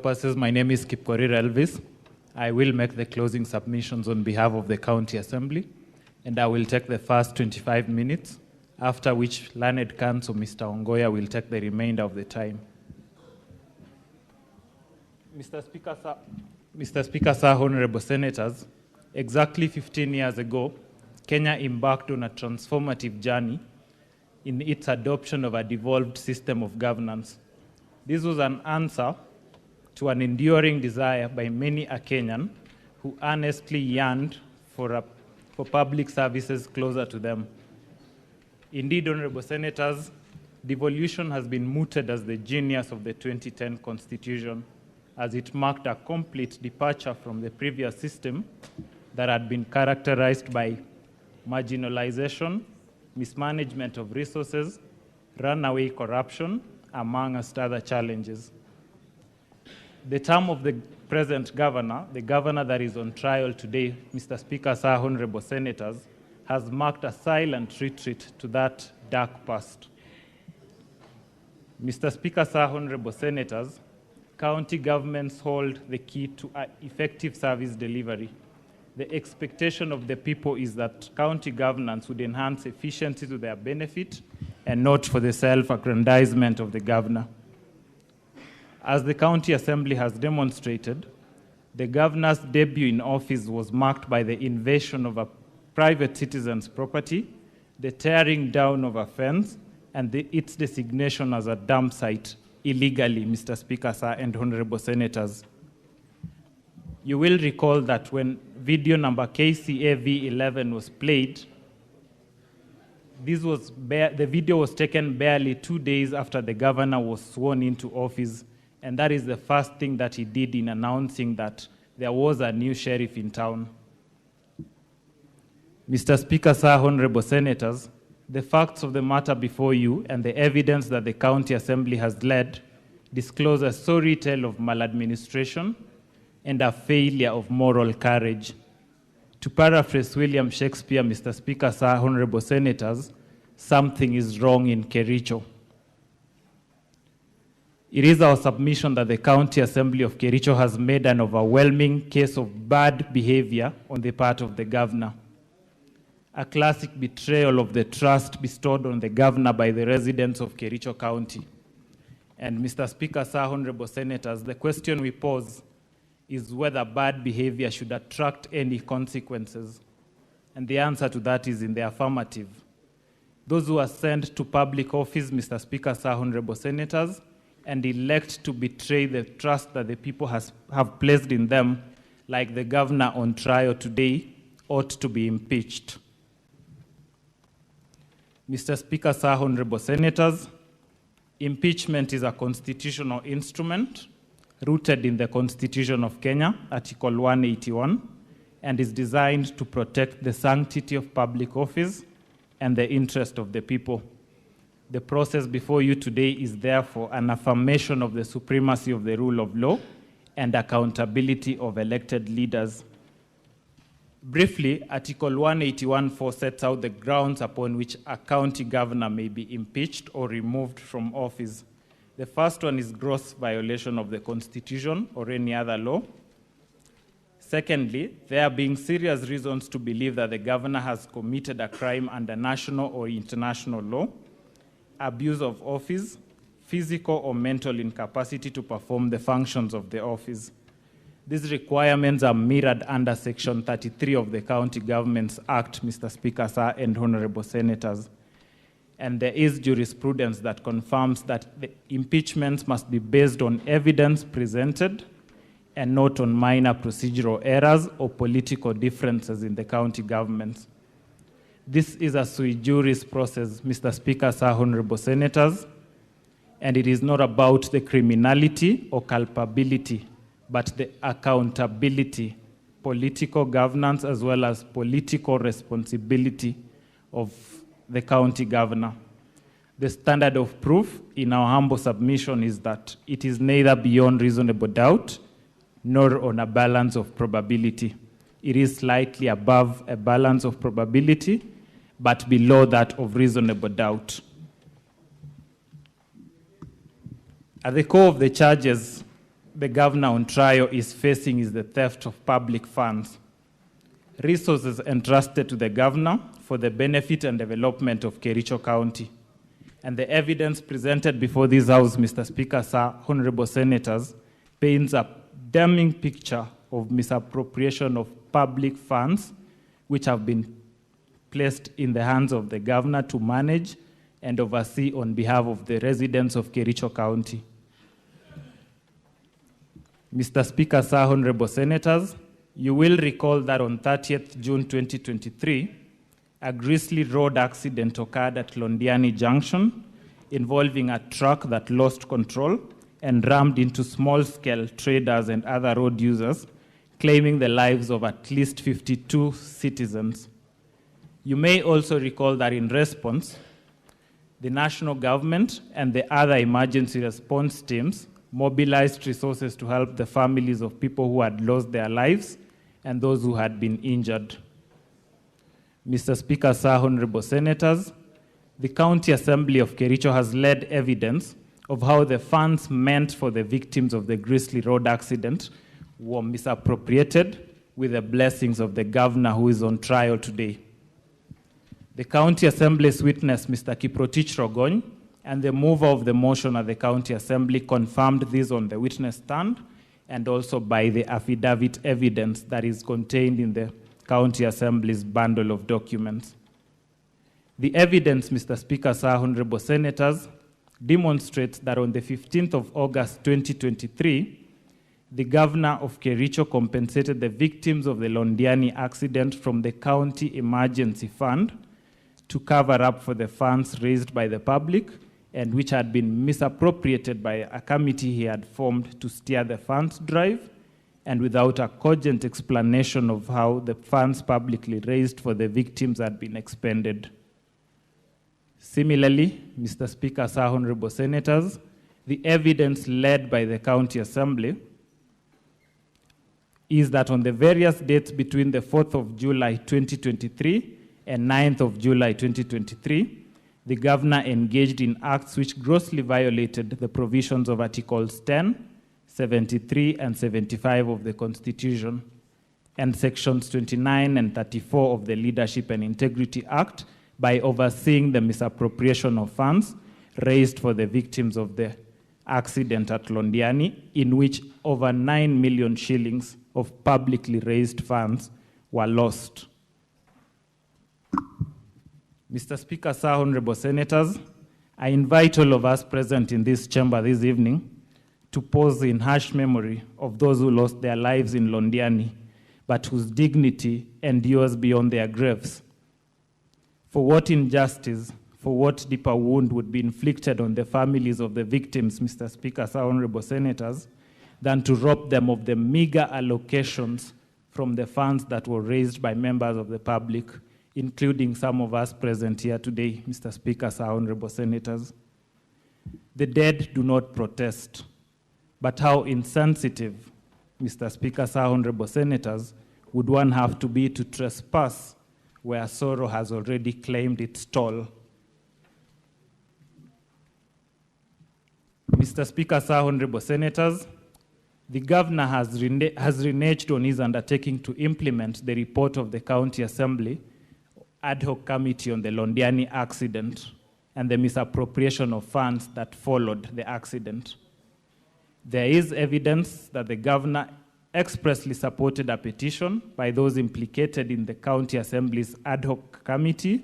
purposes, my name is Kipkorir Elvis. I will make the closing submissions on behalf of the County Assembly, and I will take the first 25 minutes, after which Learned Counsel Mr. Ongoya will take the remainder of the time. Mr. Speaker, sir, honorable senators, exactly 15 years ago, Kenya embarked on a transformative journey in its adoption of a devolved system of governance. This was an answer to an enduring desire by many a Kenyan who earnestly yearned for public services closer to them. Indeed, honorable senators, devolution has been mooted as the genius of the 2010 Constitution, as it marked a complete departure from the previous system that had been characterized by marginalization, mismanagement of resources, runaway corruption, amongst other challenges. The term of the present governor, the governor that is on trial today, Mr. Speaker, sir, honorable senators, has marked a silent retreat to that dark past. Mr. Speaker, sir, honorable senators, county governments hold the key to effective service delivery. The expectation of the people is that county governance would enhance efficiency to their benefit and not for the self-aggrandizement of the governor. As the County Assembly has demonstrated, the governor's debut in office was marked by the invasion of a private citizen's property, the tearing down of a fence, and its designation as a dump site illegally, Mr. Speaker, sir, and honorable senators. You will recall that when video number KCAV11 was played, the video was taken barely 2 days after the governor was sworn into office, and that is the first thing that he did in announcing that there was a new sheriff in town. Mr. Speaker, sir, honorable senators, the facts of the matter before you and the evidence that the County Assembly has led disclose a sorry tale of maladministration and a failure of moral courage. To paraphrase William Shakespeare, Mr. Speaker, sir, honorable senators, something is wrong in Kericho. It is our submission that the County Assembly of Kericho has made an overwhelming case of bad behavior on the part of the governor. A classic betrayal of the trust bestowed on the governor by the residents of Kericho County. And Mr. Speaker, sir, honorable senators, the question we pose is whether bad behavior should attract any consequences. And the answer to that is in the affirmative. Those who are sent to public office, Mr. Speaker, sir, honorable senators, and elect to betray the trust that the people have placed in them, like the governor on trial today, ought to be impeached. Mr. Speaker, sir, honorable senators, impeachment is a constitutional instrument rooted in the Constitution of Kenya, Article 181, and is designed to protect the sanctity of public office and the interest of the people. The process before you today is therefore an affirmation of the supremacy of the rule of law and accountability of elected leaders. Briefly, Article 181(4) sets out the grounds upon which a county governor may be impeached or removed from office. The first one is gross violation of the Constitution or any other law. Secondly, there being serious reasons to believe that the governor has committed a crime under national or international law, abuse of office, physical or mental incapacity to perform the functions of the office. These requirements are mirrored under Section 33 of the County Governments Act, Mr. Speaker, sir, and honorable senators. And there is jurisprudence that confirms that the impeachments must be based on evidence presented and not on minor procedural errors or political differences in the county governments. This is a sui juris process, Mr. Speaker, sir, honorable senators, and it is not about the criminality or culpability, but the accountability, political governance, as well as political responsibility of the county governor. The standard of proof in our humble submission is that it is neither beyond reasonable doubt nor on a balance of probability. It is slightly above a balance of probability, but below that of reasonable doubt. At the core of the charges the governor on trial is facing is the theft of public funds. Resources entrusted to the governor for the benefit and development of Kericho County. And the evidence presented before this House, Mr. Speaker, sir, honorable senators, paints a damning picture of misappropriation of public funds which have been placed in the hands of the governor to manage and oversee on behalf of the residents of Kericho County. Mr. Speaker, sir, honorable senators, you will recall that on 30th June 2023, a grisly road accident occurred at Londiani Junction involving a truck that lost control and rammed into small-scale traders and other road users, claiming the lives of at least 52 citizens. You may also recall that in response, the national government and the other emergency response teams mobilized resources to help the families of people who had lost their lives and those who had been injured. Mr. Speaker, sir, honorable senators, the County Assembly of Kericho has led evidence of how the funds meant for the victims of the grisly road accident were misappropriated with the blessings of the governor who is on trial today. The County Assembly's witness, Mr. Kiprotich Rogony, and the mover of the motion at the County Assembly confirmed this on the witness stand and also by the affidavit evidence that is contained in the County Assembly's bundle of documents. The evidence, Mr. Speaker, sir, honorable senators, demonstrates that on the 15th of August 2023, the governor of Kericho compensated the victims of the Londiani accident from the county emergency fund to cover up for the funds raised by the public and which had been misappropriated by a committee he had formed to steer the funds drive, and without a cogent explanation of how the funds publicly raised for the victims had been expended. Similarly, Mr. Speaker, sir, honorable senators, the evidence led by the County Assembly is that on the various dates between the 4th of July 2023 and 9th of July 2023, the governor engaged in acts which grossly violated the provisions of Articles 10, 73, and 75 of the Constitution, and Sections 29 and 34 of the Leadership and Integrity Act by overseeing the misappropriation of funds raised for the victims of the accident at Londiani, in which over 9 million shillings of publicly raised funds were lost. Mr. Speaker, sir, honorable senators, I invite all of us present in this chamber this evening to pause in harsh memory of those who lost their lives in Londiani, but whose dignity endures beyond their graves. For what injustice, for what deeper wound would be inflicted on the families of the victims, Mr. Speaker, sir, honorable senators, than to rob them of the meager allocations from the funds that were raised by members of the public, including some of us present here today, Mr. Speaker, sir, honorable senators. The dead do not protest, but how insensitive, Mr. Speaker, sir, honorable senators, would one have to be to trespass where sorrow has already claimed its toll? Mr. Speaker, sir, honorable senators, the governor has reneged on his undertaking to implement the report of the County Assembly ad hoc committee on the Londiani accident and the misappropriation of funds that followed the accident. There is evidence that the governor expressly supported a petition by those implicated in the County Assembly's ad hoc committee,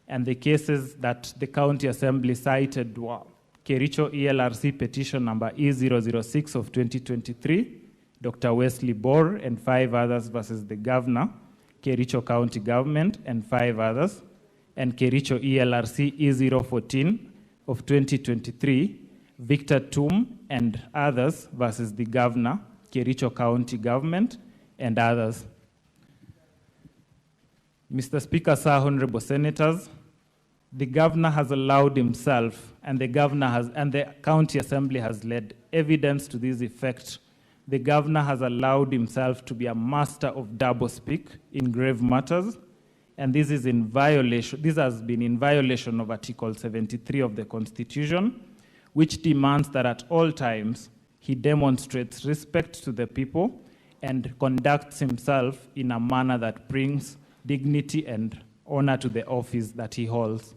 and the cases that the County Assembly cited were Kericho ELRC petition number E006 of 2023, Dr. Wesley Bor and 5 others versus the governor, Kericho County Government and 5 others, and Kericho ELRC E014 of 2023, Victor Tum and others versus the governor, Kericho County Government and others. Mr. Speaker, sir, honorable senators, the governor has allowed himself, and the County Assembly has led evidence to this effect. The governor has allowed himself to be a master of doublespeak in grave matters, and this has been in violation of Article 73 of the Constitution, which demands that at all times he demonstrates respect to the people and conducts himself in a manner that brings dignity and honor to the office that he holds.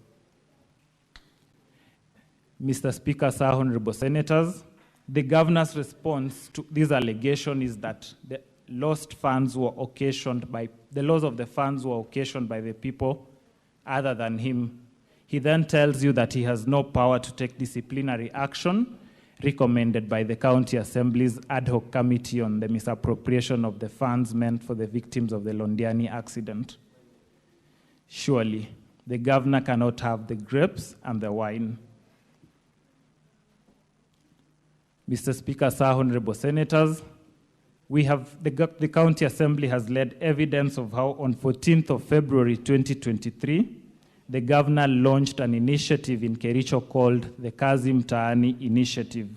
Mr. Speaker, sir, honorable senators, the governor's response to this allegation is that the lost funds were occasioned by, the loss of the funds were occasioned by the people other than him. He then tells you that he has no power to take disciplinary action recommended by the County Assembly's ad hoc committee on the misappropriation of the funds meant for the victims of the Londiani accident. Surely, the governor cannot have the grapes and the wine. Mr. Speaker, sir, honorable senators, the County Assembly has led evidence of how on 14th of February 2023, the governor launched an initiative in Kericho called the Kazi Mtaani Initiative.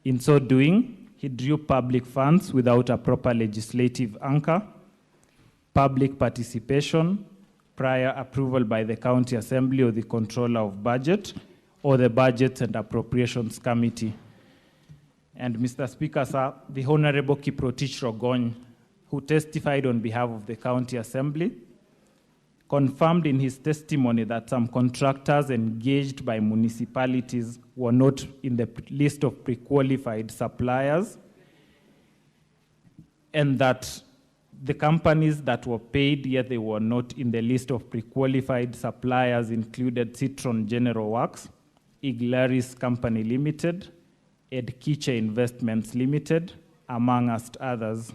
In so doing, he drew public funds without a proper legislative anchor, public participation, prior approval by the County Assembly or the Controller of Budget, or the Budgets and Appropriations Committee. And Mr. Speaker, sir, the Honorable Kiprotich Rogony, who testified on behalf of the County Assembly, confirmed in his testimony that some contractors engaged by municipalities were not in the list of pre-qualified suppliers, and that the companies that were paid, yet they were not in the list of pre-qualified suppliers, included Citron General Works, Iglaris Company Limited, Edkiche Investments Limited, amongst others.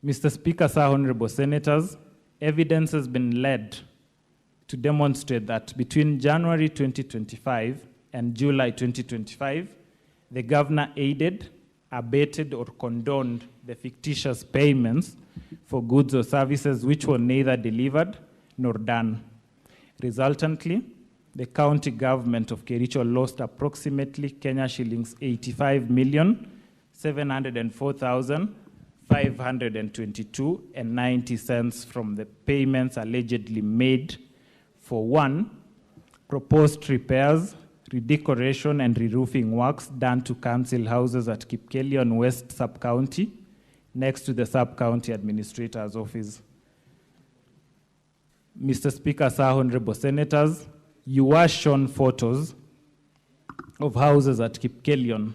Mr. Speaker, sir, honorable senators, evidence has been led to demonstrate that between January 2025 and July 2025, the governor aided, abated, or condoned the fictitious payments for goods or services which were neither delivered nor done. Resultantly, the county government of Kericho lost approximately Kenya shillings 85,704,522.90 from the payments allegedly made for 1, proposed repairs, redecoration and re-roofing works done to council houses at Kipkelion West Sub-County, next to the Sub-County Administrator's Office. Mr. Speaker, sir, honorable senators, you were shown photos of houses at Kipkelion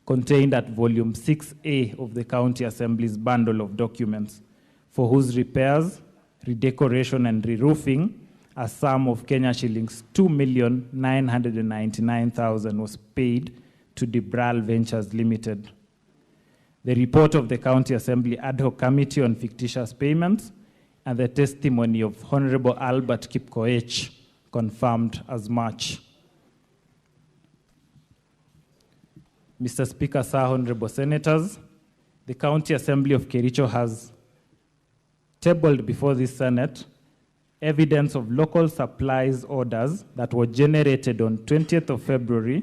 contained at volume 6A of the County Assembly's bundle of documents, for whose repairs, redecoration and re-roofing a sum of Kenya shillings 2,999,000 was paid to Dibral Ventures Limited. The report of the County Assembly Ad Hoc Committee on Fictitious Payments and the testimony of Honorable Albert Kipkoech confirmed as much. Mr. Speaker, sir, honorable senators, the County Assembly of Kericho has tabled before this Senate evidence of local supplies orders that were generated on 20th of February,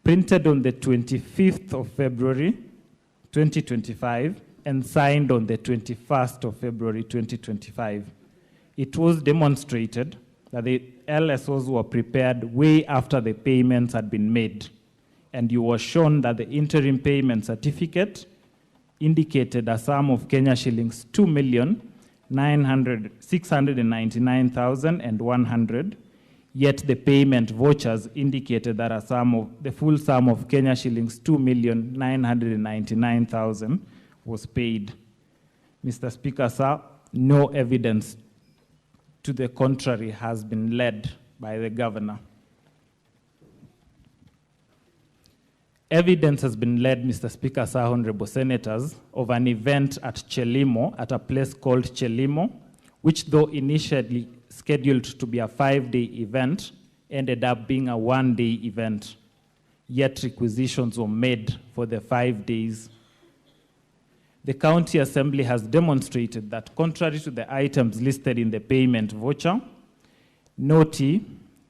printed on the 25th of February, 2025, and signed on the 21st of February, 2025. It was demonstrated that the LSOs were prepared way after the payments had been made, and you were shown that the interim payment certificate indicated a sum of Kenya shillings 2,699,100, yet the payment vouchers indicated that the full sum of Kenya shillings 2,999,000 was paid. Mr. Speaker, sir, no evidence to the contrary has been led by the governor. Evidence has been led, Mr. Speaker, sir, honorable senators, of an event at Chelimo, at a place called Chelimo, which though initially scheduled to be a 5-day event, ended up being a 1-day event. Yet requisitions were made for the 5 days. The County Assembly has demonstrated that contrary to the items listed in the payment voucher, no tea,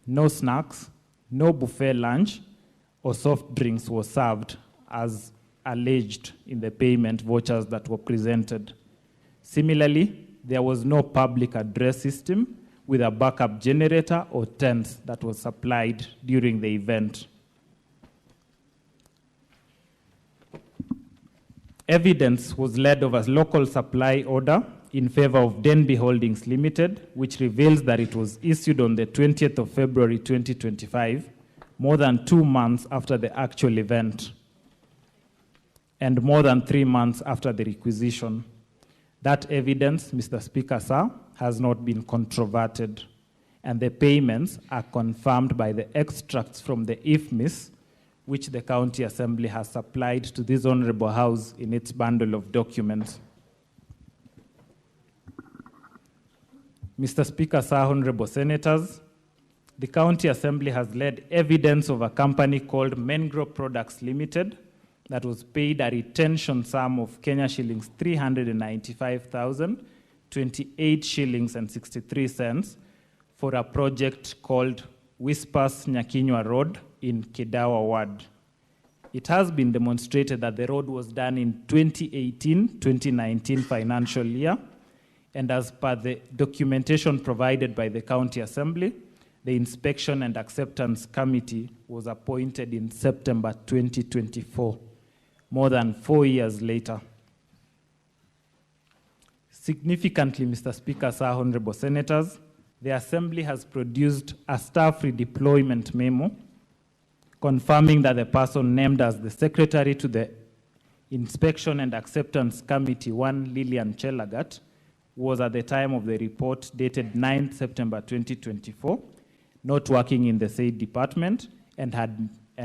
no snacks, no buffet lunch, or soft drinks were served as alleged in the payment vouchers that were presented. Similarly, there was no public address system with a backup generator or tents that was supplied during the event. Evidence was led of a local supply order in favor of Denby Holdings Limited, which reveals that it was issued on the 20th of February 2025, more than 2 months after the actual event, and more than 3 months after the requisition. That evidence, Mr. Speaker, sir, has not been controverted, and the payments are confirmed by the extracts from the IFMIS, which the County Assembly has supplied to this Honorable House in its bundle of documents. Mr. Speaker, sir, Honorable Senators, the County Assembly has led evidence of a company called Mengro Products Limited that was paid a retention sum of Kenya shillings 395,028 shillings and 63 cents for a project called Whispers Nyakinywa Road in Kidawa Ward. It has been demonstrated that the road was done in 2018-2019 financial year, and as per the documentation provided by the County Assembly, the Inspection and Acceptance Committee was appointed in September 2024, more than 4 years later. Significantly, Mr. Speaker, sir, Honorable Senators, the Assembly has produced a staff redeployment memo confirming that the person named as the Secretary to the Inspection and Acceptance Committee, one Lillian Chelagat, was at the time of the report dated 9th September 2024, not working in the said department and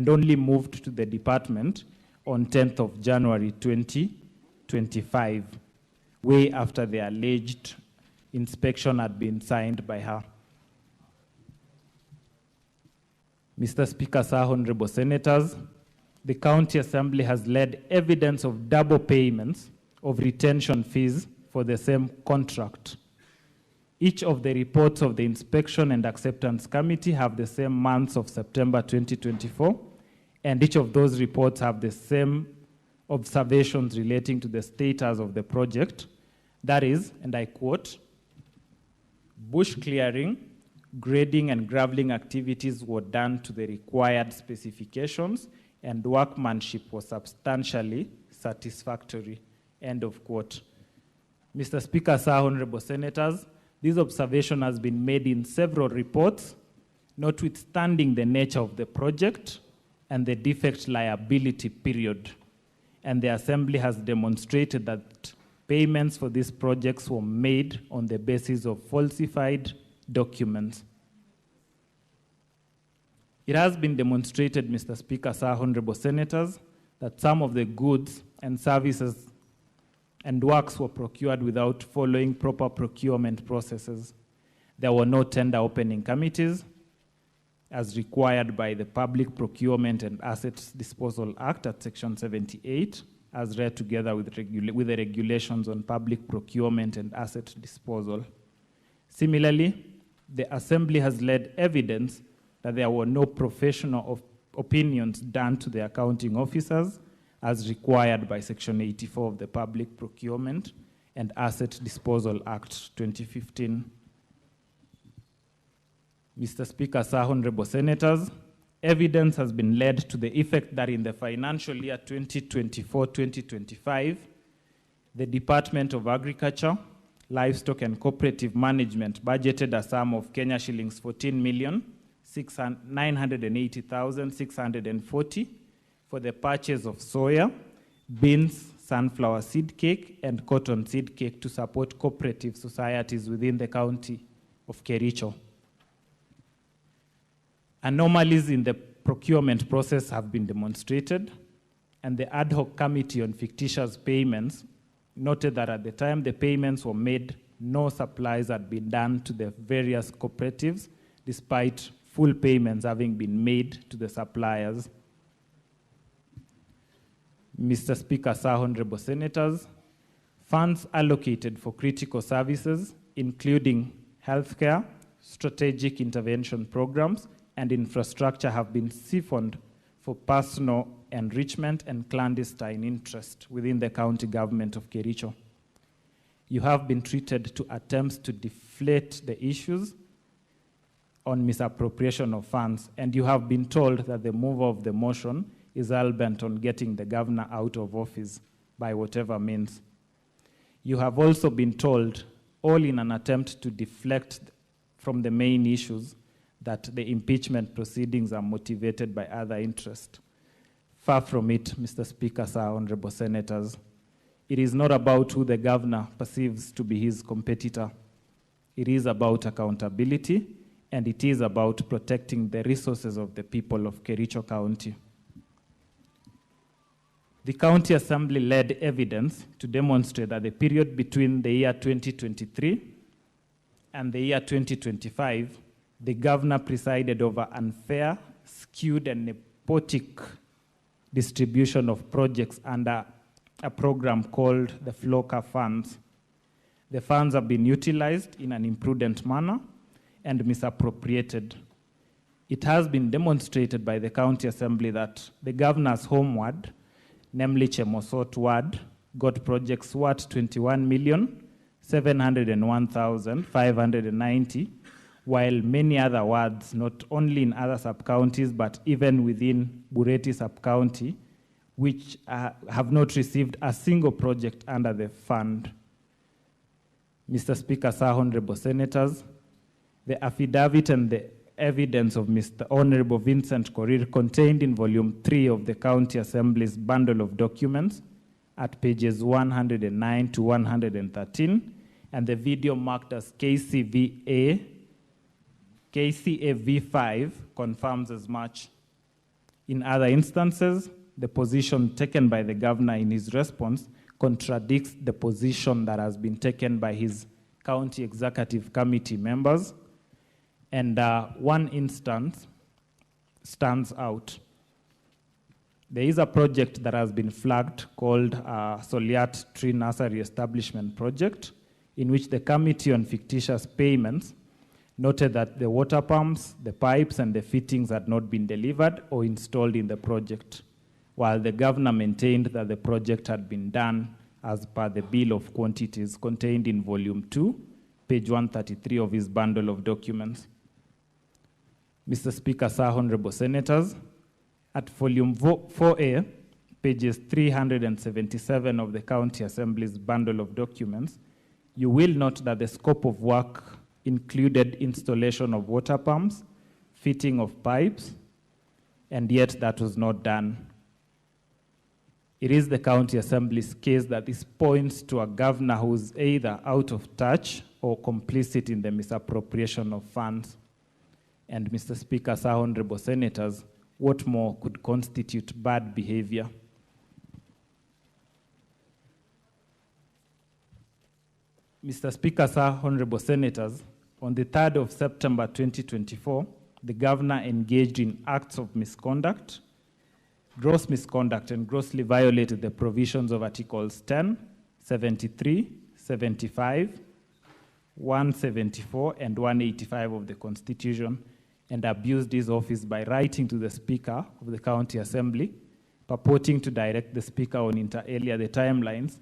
only moved to the department on 10th of January 2025, way after the alleged inspection had been signed by her. Mr. Speaker, sir, Honorable Senators, the County Assembly has led evidence of double payments of retention fees for the same contract. Each of the reports of the Inspection and Acceptance Committee have the same months of September 2024, and each of those reports have the same observations relating to the status of the project. That is, and I quote, bush clearing, grading and graveling activities were done to the required specifications and workmanship was substantially satisfactory, end of quote. Mr. Speaker, sir, Honorable Senators, this observation has been made in several reports, notwithstanding the nature of the project and the defect liability period. And the Assembly has demonstrated that payments for these projects were made on the basis of falsified documents. It has been demonstrated, Mr. Speaker, sir, Honorable Senators, that some of the goods and services and works were procured without following proper procurement processes. There were no tender opening committees, as required by the Public Procurement and Assets Disposal Act at Section 78, as read together with the regulations on public procurement and asset disposal. Similarly, the Assembly has led evidence that there were no professional opinions done to the accounting officers as required by Section 84 of the Public Procurement and Asset Disposal Act 2015. Mr. Speaker, sir, Honorable Senators, evidence has been led to the effect that in the financial year 2024-2025, the Department of Agriculture, Livestock and Cooperative Management budgeted a sum of Kenya shillings 14,980,640 for the purchase of soya, beans, sunflower seed cake, and cotton seed cake to support cooperative societies within the county of Kericho. Anomalies in the procurement process have been demonstrated, and the ad hoc committee on fictitious payments noted that at the time the payments were made, no supplies had been done to the various cooperatives, despite full payments having been made to the suppliers. Mr. Speaker, sir, Honorable Senators, funds allocated for critical services, including healthcare, strategic intervention programs, and infrastructure have been siphoned for personal enrichment and clandestine interest within the county government of Kericho. You have been treated to attempts to deflate the issues on misappropriation of funds, and you have been told that the mover of the motion is hell-bent on getting the governor out of office. by whatever means. You have also been told, all in an attempt to deflect from the main issues, that the impeachment proceedings are motivated by other interests. Far from it, Mr. Speaker, sir, honorable senators. It is not about who the governor perceives to be his competitor. It is about accountability, and it is about protecting the resources of the people of Kericho County. The County Assembly led evidence to demonstrate that the period between the year 2023 and the year 2025, the governor presided over unfair, skewed, and nepotic distribution of projects under a program called the Floca Funds. The funds have been utilized in an imprudent manner and misappropriated. It has been demonstrated by the County Assembly that the governor's home ward, namely Chemosot ward, got projects worth 21,701,590, while many other wards, not only in other sub-counties, but even within Bureti sub-county, which have not received a single project under the fund. Mr. Speaker, sir, honorable senators, the affidavit and the evidence of Mr. Honorable Vincent Korir contained in volume 3 of the County Assembly's bundle of documents at pages 109 to 113, and the video marked as KCAV5 confirms as much. In other instances, the position taken by the governor in his response contradicts the position that has been taken by his county executive committee members, and one instance stands out. There is a project that has been flagged called Soliat Tree Nursery Establishment Project, in which the Committee on Fictitious Payments noted that the water pumps, the pipes, and the fittings had not been delivered or installed in the project, while the governor maintained that the project had been done as per the bill of quantities contained in volume 2, page 133 of his bundle of documents. Mr. Speaker, sir, honorable senators, at volume 4A, pages 377 of the County Assembly's bundle of documents, you will note that the scope of work included installation of water pumps, fitting of pipes, and yet that was not done. It is the County Assembly's case that this points to a governor who is either out of touch or complicit in the misappropriation of funds. And Mr. Speaker, sir, honorable senators, what more could constitute bad behavior? Mr. Speaker, sir, honorable senators, on the 3rd of September 2024, the governor engaged in acts of misconduct, gross misconduct, and grossly violated the provisions of Articles 10, 73, 75, 174, and 185 of the Constitution, and abused his office by writing to the Speaker of the County Assembly, purporting to direct the Speaker on inter alia the timelines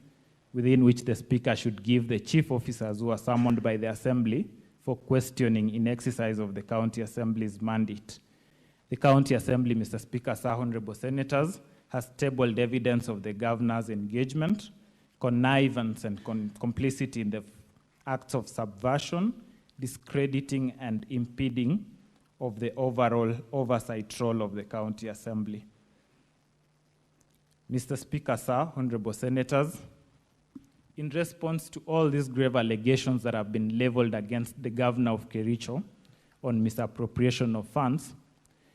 within which the Speaker should give the chief officers who are summoned by the Assembly for questioning in exercise of the County Assembly's mandate. The County Assembly, Mr. Speaker, sir, honorable senators, has tabled evidence of the governor's engagement, connivance, and complicity in the acts of subversion, discrediting, and impeding of the overall oversight role of the County Assembly. Mr. Speaker, sir, honorable senators, in response to all these grave allegations that have been leveled against the governor of Kericho on misappropriation of funds,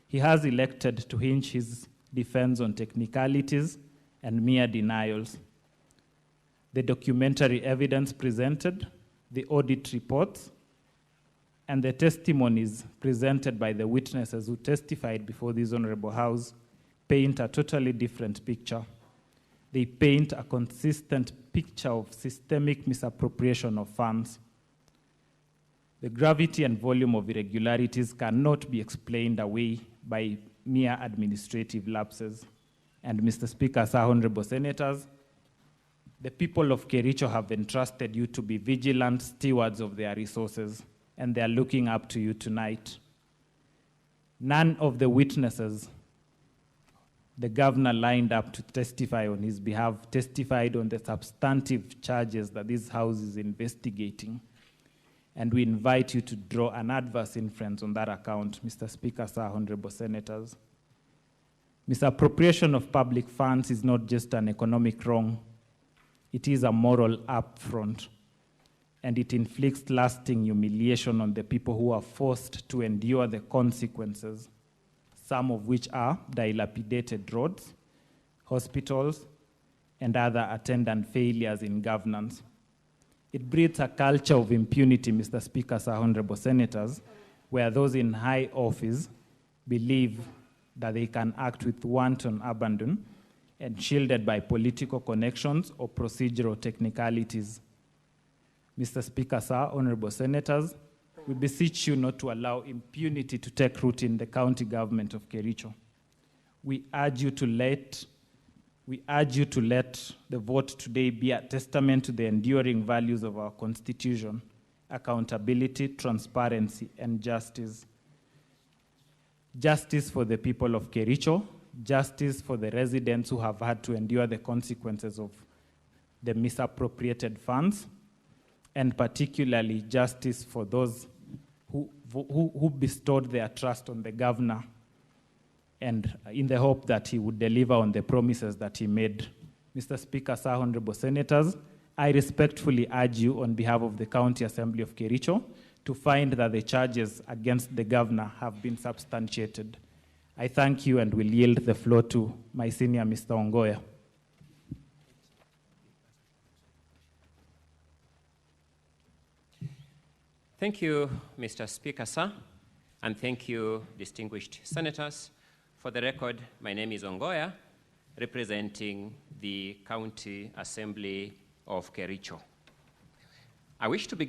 he has elected to hinge his defense on technicalities and mere denials. The documentary evidence presented, the audit reports, and the testimonies presented by the witnesses who testified before this Honorable House paint a totally different picture. They paint a consistent picture of systemic misappropriation of funds. The gravity and volume of irregularities cannot be explained away by mere administrative lapses. And Mr. Speaker, sir, honorable senators, the people of Kericho have entrusted you to be vigilant stewards of their resources, and they are looking up to you tonight. None of the witnesses the governor lined up to testify on his behalf testified on the substantive charges that this House is investigating. And we invite you to draw an adverse inference on that account, Mr. Speaker, sir, honorable senators. Misappropriation of public funds is not just an economic wrong, it is a moral affront, and it inflicts lasting humiliation on the people who are forced to endure the consequences, some of which are dilapidated roads, hospitals, and other attendant failures in governance. It breeds a culture of impunity, Mr. Speaker, sir, honorable senators, where those in high office believe that they can act with wanton abandon and shielded by political connections or procedural technicalities. Mr. Speaker, sir, honorable senators, we beseech you not to allow impunity to take root in the county government of Kericho. We urge you to let the vote today be a testament to the enduring values of our Constitution: accountability, transparency, and justice. Justice for the people of Kericho, justice for the residents who have had to endure the consequences of the misappropriated funds, and particularly justice for those who bestowed their trust on the governor and in the hope that he would deliver on the promises that he made. Mr. Speaker, sir, honorable senators, I respectfully urge you on behalf of the County Assembly of Kericho to find that the charges against the governor have been substantiated. I thank you and will yield the floor to my senior, Mr. Ongoya. Thank you, Mr. Speaker, sir, and thank you, distinguished senators. For the record, my name is Ongoya, representing the County Assembly of Kericho. I wish to begin